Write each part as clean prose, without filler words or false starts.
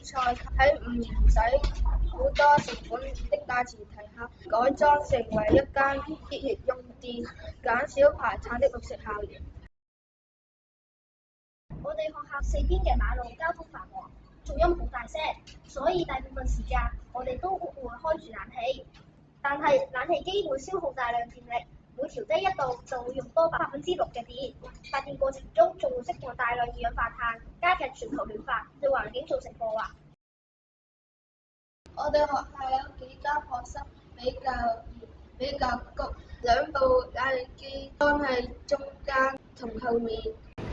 賽喺唔使好多成本的大前提下，改裝成為一間節約用電、減少排碳的綠色校園。我哋學校四邊嘅馬路交通繁忙，噪音好大聲，所以大部分時間我哋都會開住冷氣。但係冷氣機會消耗大量電力，每調低1度就會用多6%嘅電，發電過程中仲會釋放大量二氧化碳，加劇全球暖化，對環境造成破壞。我哋學校有幾間課室比較熱、比較焗，兩部冷氣機安喺中間同後面，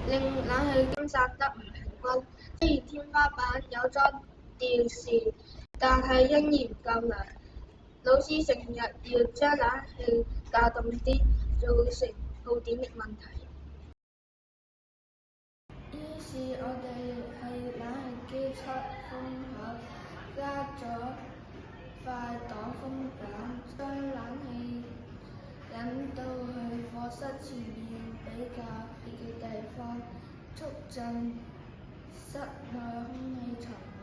令冷氣監察得唔平均。雖然天花板有裝吊扇，但係仍然唔夠涼。老師成日要將冷氣校凍啲，造成耗電的問題。於是我哋喺冷氣機出風口加咗塊擋風板，將冷氣引到去課室前面比較熱嘅地方，促進室內空氣循環，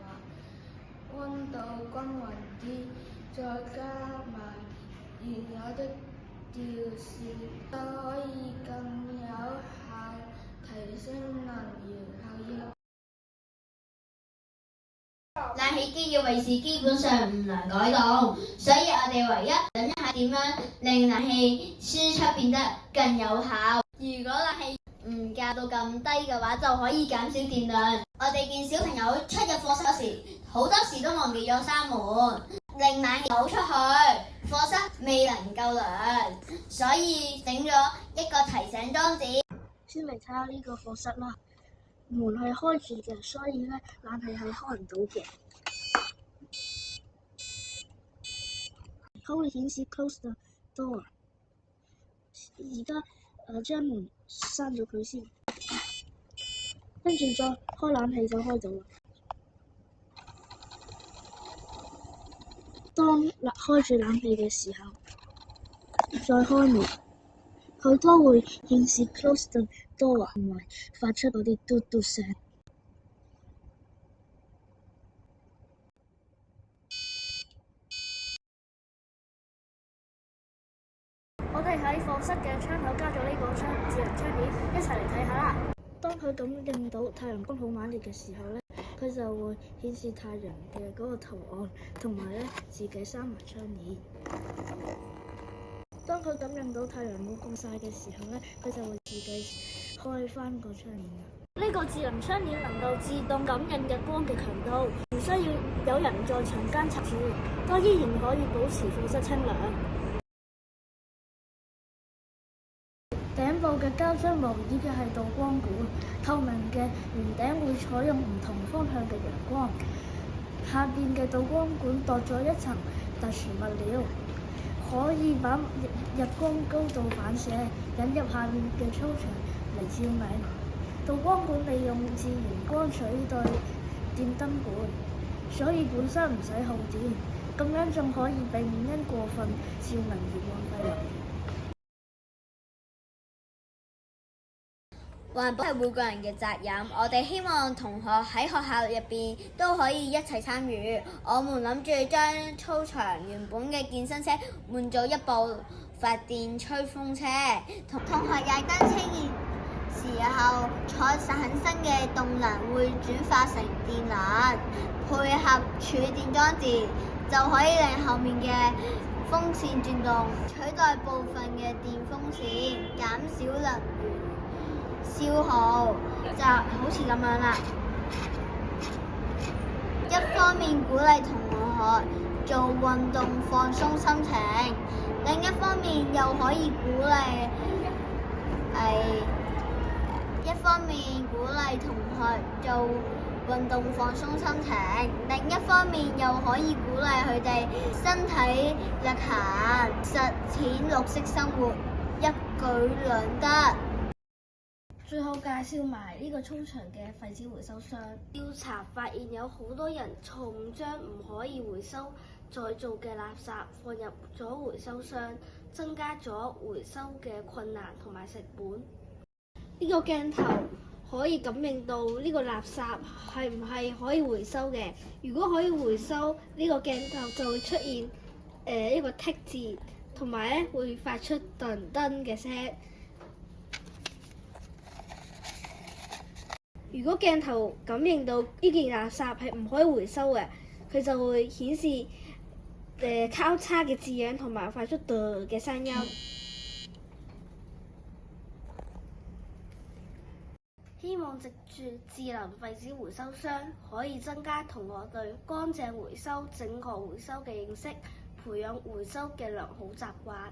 溫度均勻啲，再加埋現有的吊扇，就可以更有效提升能源效益。冷氣機嘅位置基本上唔難改動，所以我哋唯一諗一下點樣令冷氣輸出變得更有效。如果冷氣唔校到咁低嘅話，就可以減少電量。我哋見小朋友出入課室嗰時，好多時都忘記咗閂門，令冷氣走出去，課室未能夠涼，所以整咗一個提醒裝置。先嚟睇下呢個課室啦，門係開住嘅，所以咧冷氣係開唔到嘅。佢會顯示 close the door。而家將門閂咗佢先，跟住再開冷氣就開到啦。當開住冷氣嘅時候，再開門，佢都會顯示 close the door，同埋發出嗰啲嘟嘟聲。我哋喺課室嘅窗口加咗呢個智能窗簾，一齊嚟睇下啦。當佢感應到太陽光好猛烈嘅時候咧，佢就會顯示太陽嘅嗰個圖案，同埋咧自己閂埋窗簾。當佢感應到太陽冇咁曬嘅時候咧，佢就會自己開翻個窗簾。呢個智能窗簾能夠自動感應日光嘅強度，唔需要有人在場監察住，都依然可以保持課室清涼。頂部嘅膠漿模擬嘅係導光管，透明嘅圓頂會採用唔同方向嘅陽光。下邊嘅導光管鑿咗一層特殊物料，可以把日光高度反射，引入下面嘅操場嚟照明。導光管利用自然光取代電燈管，所以本身唔使耗電，咁樣仲可以避免因過分照明而浪費能源。環保係每個人嘅責任，我哋希望同學喺學校入邊都可以一齊參與。我們諗住將操場原本嘅健身車換做一部發電吹風車，同學踩單車嘅時候採產生嘅動能會轉化成電能，配合儲電裝置就可以令後面嘅風扇轉動，取代部分嘅電風扇，減少能源消耗，就好似咁樣啦。一方面鼓勵同學做運動放鬆心情，另一方面又可以鼓勵同學做運動放鬆心情，另一方面又可以鼓勵佢哋身體力行，實踐綠色生活，一舉兩得。最後介紹埋呢個操場嘅廢紙回收箱。調查發現有好多人錯誤將唔可以回收再造嘅垃圾放入咗回收箱，增加咗回收嘅困難同埋成本。呢個鏡頭可以感應到呢個垃圾係唔係可以回收嘅。如果可以回收，呢個鏡頭就會出現一個剔字，同埋咧會發出噔噔嘅聲。如果鏡頭感應到呢件垃圾係唔可以回收嘅，佢就會顯示交叉嘅字樣，同埋發出嘚嘅聲音。希望藉住智能廢紙回收箱，可以增加同學對乾淨回收、整個回收嘅認識，培養回收嘅良好習慣。